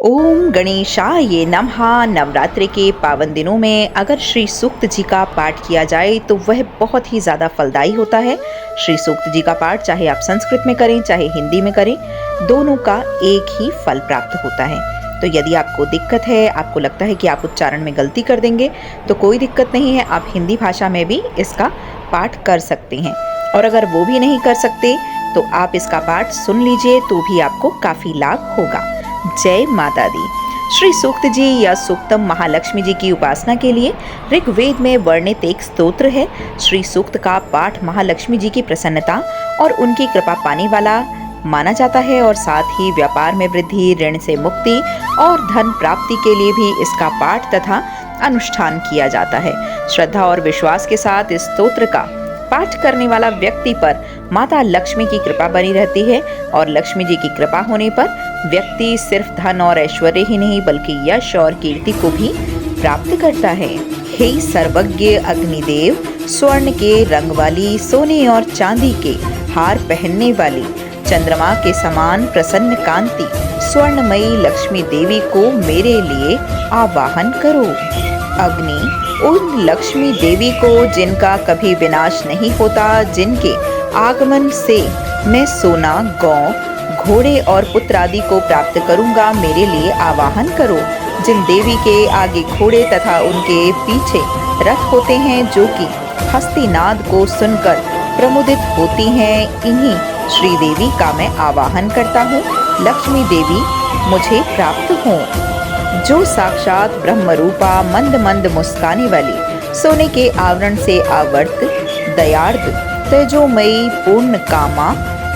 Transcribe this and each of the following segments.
ओम गणेशाय नमः। नवरात्रि के पावन दिनों में अगर श्री सूक्त जी का पाठ किया जाए तो वह बहुत ही ज़्यादा फलदायी होता है। श्री सूक्त जी का पाठ चाहे आप संस्कृत में करें चाहे हिंदी में करें, दोनों का एक ही फल प्राप्त होता है। तो यदि आपको दिक्कत है, आपको लगता है कि आप उच्चारण में गलती कर देंगे, तो कोई दिक्कत नहीं है, आप हिंदी भाषा में भी इसका पाठ कर सकते हैं। और अगर वो भी नहीं कर सकते तो आप इसका पाठ सुन लीजिए तो भी आपको काफ़ी लाभ होगा। जय माता दी। श्री सूक्त जी या सूक्तम महालक्ष्मी जी की उपासना के लिए ऋग्वेद में वर्णित एक स्तोत्र है। श्री सूक्त का पाठ महालक्ष्मी जी की प्रसन्नता और उनकी कृपा पाने वाला माना जाता है और साथ ही व्यापार में वृद्धि, ऋण से मुक्ति और धन प्राप्ति के लिए भी इसका पाठ तथा अनुष्ठान किया जाता है। श्रद्धा और विश्वास के साथ इस स्तोत्र का पाठ करने वाला व्यक्ति पर माता लक्ष्मी की कृपा बनी रहती है और लक्ष्मी जी की कृपा होने पर व्यक्ति सिर्फ धन और ऐश्वर्य ही नहीं बल्कि यश और कीर्ति को भी प्राप्त करता है। हे सर्वज्ञ अग्निदेव, स्वर्ण के रंग वाली, सोने और चांदी के हार पहनने वाली, चंद्रमा के समान प्रसन्न कांति स्वर्णमयी लक्ष्मी देवी को मेरे लिए आवाहन करो। अग्नि उन लक्ष्मी देवी को जिनका कभी विनाश नहीं होता, जिनके आगमन से मैं सोना, गौ, घोड़े और पुत्र आदि को प्राप्त करूंगा, मेरे लिए आवाहन करो। जिन देवी के आगे घोड़े तथा उनके पीछे रथ होते हैं, जो कि हस्तिनाद को सुनकर प्रमुदित होती हैं, इन्हीं श्री देवी का मैं आवाहन करता हूँ। लक्ष्मी देवी मुझे प्राप्त हों, जो साक्षात ब्रह्म रूपा, मंद मंद मुस्काने वाली, सोने के आवरण से आवर्त, दयार्द, तेजोमयी, पूर्ण कामा,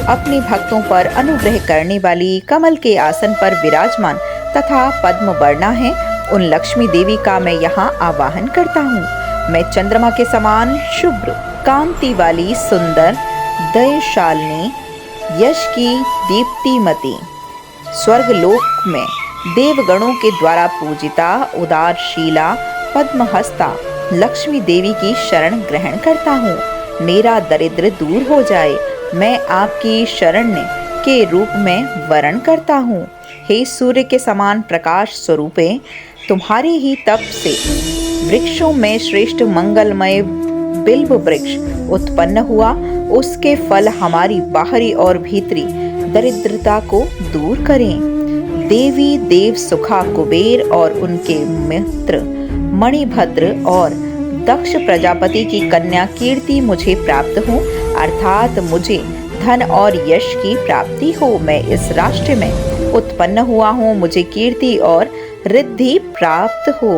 अपने भक्तों पर अनुग्रह करने वाली, कमल के आसन पर विराजमान तथा पद्म वर्णा है, उन लक्ष्मी देवी का मैं यहाँ आवाहन करता हूँ। मैं चंद्रमा के समान शुभ्र कांति वाली, सुंदर, दयशालिनी, यश की दीप्तिमती, स्वर्गलोक में देवगणों के द्वारा पूजिता, उदारशीला, पद्महस्ता लक्ष्मी देवी की शरण ग्रहण करता हूँ। मेरा दरिद्र दूर हो जाए, मैं आपकी शरण्य के रूप में वरण करता हूँ। हे सूर्य के समान प्रकाश स्वरूपे, तुम्हारे ही तप से वृक्षों में श्रेष्ठ मंगलमय बिल्व वृक्ष उत्पन्न हुआ। उसके फल हमारी बाहरी और भीतरी दरिद्रता को दूर करें। देवी देव सुखा, कुबेर और उनके मित्र मणिभद्र और दक्ष प्रजापति की कन्या कीर्ति मुझे प्राप्त हो, अर्थात मुझे धन और यश की प्राप्ति हो। मैं इस राष्ट्र में उत्पन्न हुआ हूँ, मुझे कीर्ति और रिद्धि प्राप्त हो।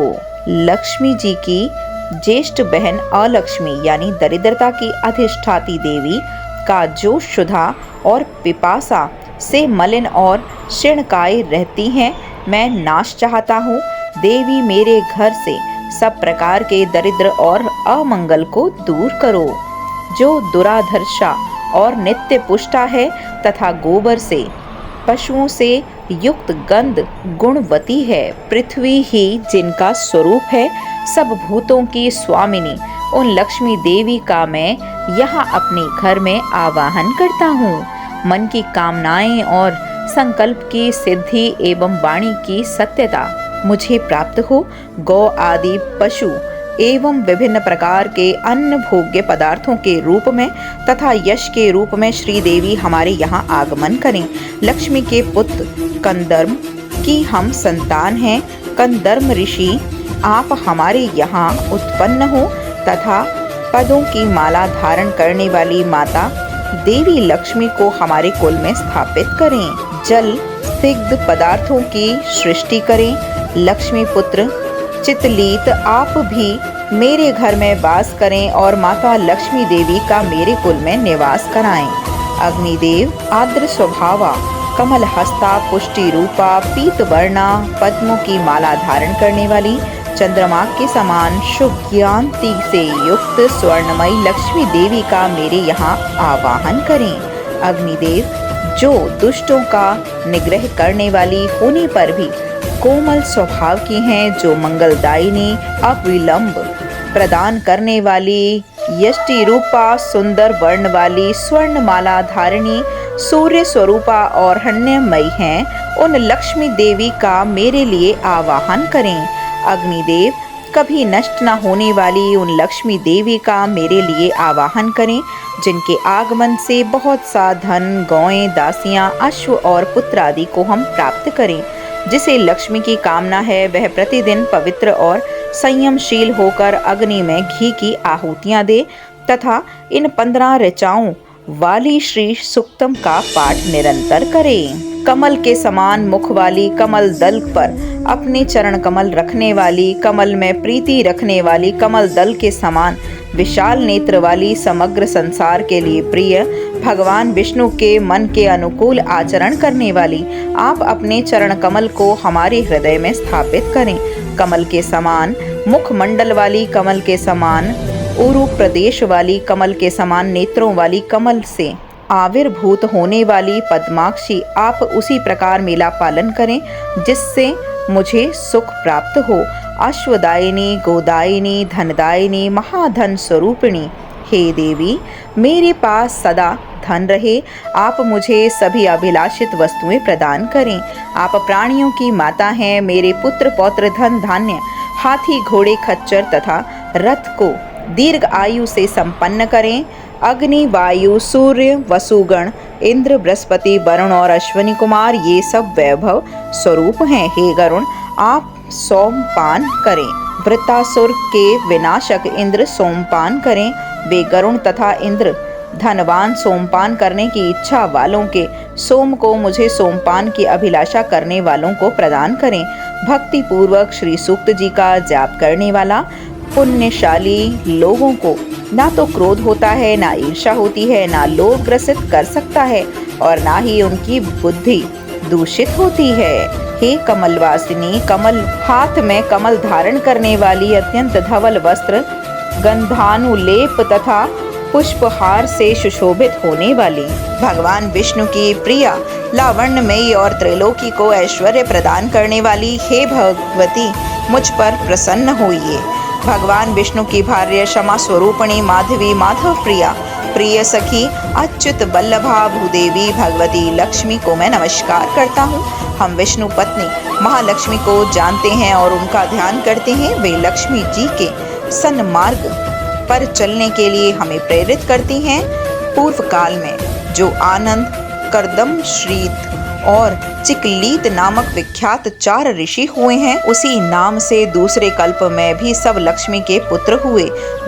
लक्ष्मी जी की ज्येष्ठ बहन अलक्ष्मी यानी दरिद्रता की अधिष्ठाती देवी का जो क्षुधा और पिपासा से मलिन और क्षीणकाय रहती हैं, मैं नाश चाहता हूँ। देवी मेरे घर से सब प्रकार के दरिद्र और अमंगल को दूर करो। जो दुराधर्षा और नित्य पुष्टा है तथा गोबर से पशुओं से युक्त गंध गुणवती है, पृथ्वी ही जिनका स्वरूप है, सब भूतों की स्वामिनी, उन लक्ष्मी देवी का मैं यहाँ अपने घर में आवाहन करता हूँ। मन की कामनाएं और संकल्प की सिद्धि एवं वाणी की सत्यता मुझे प्राप्त हो। गौ आदि पशु एवं विभिन्न प्रकार के अन्न भोग्य पदार्थों के रूप में तथा यश के रूप में श्री देवी हमारे यहाँ आगमन करें। लक्ष्मी के पुत्र कंदर्म की हम संतान हैं। कंदर्म ऋषि आप हमारे यहाँ उत्पन्न हो तथा पदों की माला धारण करने वाली माता देवी लक्ष्मी को हमारे कुल में स्थापित करें। जल सिग्ध पदार्थों की सृष्टि करें। लक्ष्मी पुत्र चितलीत आप भी मेरे घर में वास करें और माता लक्ष्मी देवी का मेरे कुल में निवास कराएं। अग्निदेव आर्द्र स्वभावा, कमल हस्ता, पुष्टि रूपा, पीत वर्णा, पद्मों की माला धारण करने वाली, चंद्रमा के समान शुभ ज्ञानति से युक्त स्वर्णमयी लक्ष्मी देवी का मेरे यहाँ आवाहन करें। अग्निदेव जो दुष्टों का निग्रह करने वाली होने पर भी कोमल स्वभाव की हैं, जो मंगलदायिनी, अविलंब प्रदान करने वाली, यष्टि रूपा, सुंदर वर्ण वाली, स्वर्णमाला धारिणी, सूर्य स्वरूपा और हिरण्यमयी हैं, उन लक्ष्मी देवी का मेरे लिए आवाहन करें। अग्निदेव, कभी नष्ट न होने वाली उन लक्ष्मी देवी का मेरे लिए आवाहन करें, जिनके आगमन से बहुत सा धन, गौएं, दासियां, अश्व और पुत्र आदि को हम प्राप्त करें। जिसे लक्ष्मी की कामना है वह प्रतिदिन पवित्र और संयमशील होकर अग्नि में घी की आहुतियां दे तथा इन 15 ऋचाओं वाली श्री सूक्तम का पाठ निरंतर करें। कमल के समान मुख वाली, कमल दल पर अपने चरण कमल रखने वाली, कमल में प्रीति रखने वाली, कमल दल के समान विशाल नेत्र वाली, समग्र संसार के लिए प्रिय, भगवान विष्णु के मन के अनुकूल आचरण करने वाली, आप अपने चरण कमल को हमारे हृदय में स्थापित करें। कमल के समान मुखमंडल वाली, कमल के समान उरु प्रदेश वाली, कमल के समान नेत्रों वाली, कमल से आविर्भूत होने वाली पद्माक्षी, आप उसी प्रकार मेरा पालन करें जिससे मुझे सुख प्राप्त हो। अश्वदायिनी, गोदायिनी, धनदायिनी, महाधन स्वरूपिणी, हे देवी, मेरे पास सदा धन रहे। आप मुझे सभी अभिलाषित वस्तुएं प्रदान करें। आप प्राणियों की माता हैं। मेरे पुत्र पौत्र, धन धान्य, हाथी, घोड़े, खच्चर तथा रथ को दीर्घ आयु से संपन्न करें। अग्नि, वायु, सूर्य, वसुगण, इंद्र, बृहस्पति, वरुण और अश्विनी कुमार ये सब वैभव स्वरूप हैं। हे गरुण, आप सोमपान करें। वृत्तासुर के विनाशक इंद्र सोमपान करें। वे गरुण तथा इंद्र धनवान सोमपान करने की इच्छा वालों के सोम को मुझे सोमपान की अभिलाषा करने वालों को प्रदान करें। भक्ति पूर्वक श्री सूक्त जी का जाप करने वाला पुण्यशाली लोगों को ना तो क्रोध होता है, ना ईर्ष्या होती है, ना लोभ ग्रसित कर सकता है और ना ही उनकी बुद्धि दूषित होती है। हे कमलवासिनी, कमल हाथ में कमल धारण करने वाली, अत्यंत धवल वस्त्र, गंधानुलेप तथा पुष्पहार से सुशोभित होने वाली, भगवान विष्णु की प्रिया, लावण्यमयी और त्रिलोकी को ऐश्वर्य प्रदान करने वाली, हे भगवती, मुझ पर प्रसन्न होइए। भगवान विष्णु की भार्य, क्षमा स्वरूपिणी, माधवी, माधव प्रिया, प्रिय सखी, अच्युत बल्लभा भूदेवी भगवती लक्ष्मी को मैं नमस्कार करता हूँ। हम विष्णु पत्नी महालक्ष्मी को जानते हैं और उनका ध्यान करते हैं। वे लक्ष्मी जी के सन्मार्ग पर चलने के लिए हमें प्रेरित करती हैं। पूर्व काल में जो आनंद, कर्दम, श्रीत और चिकलीत नामक विख्यात 4 ऋषि हुए हैं, उसी नाम से दूसरे कल्प में भी सब लक्ष्मी के पुत्र हुए।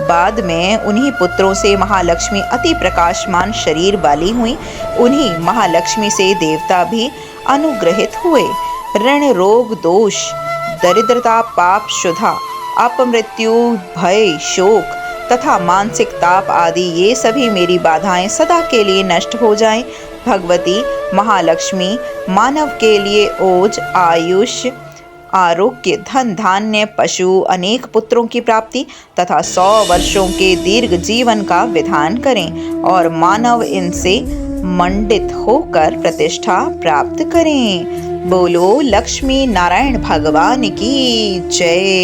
बाद में उन्हीं पुत्रों से महालक्ष्मी अति प्रकाशमान शरीर वाली हुई। उन्हीं महालक्ष्मी से देवता भी अनुग्रहित हुए। ऋण, रोग, दोष, दरिद्रता, पाप, शुद्धा, अपमृत्यु, भय, शोक तथा मानसिक ताप आदि ये सभी मेरी बाधाएं सदा के लिए नष्ट हो जाएं। भगवती महालक्ष्मी मानव के लिए ओज, आयुष, आरोग्य, धन धान्य, पशु, अनेक पुत्रों की प्राप्ति तथा 100 वर्षों के दीर्घ जीवन का विधान करें और मानव इनसे मंडित होकर प्रतिष्ठा प्राप्त करें। बोलो लक्ष्मी नारायण भगवान की जय।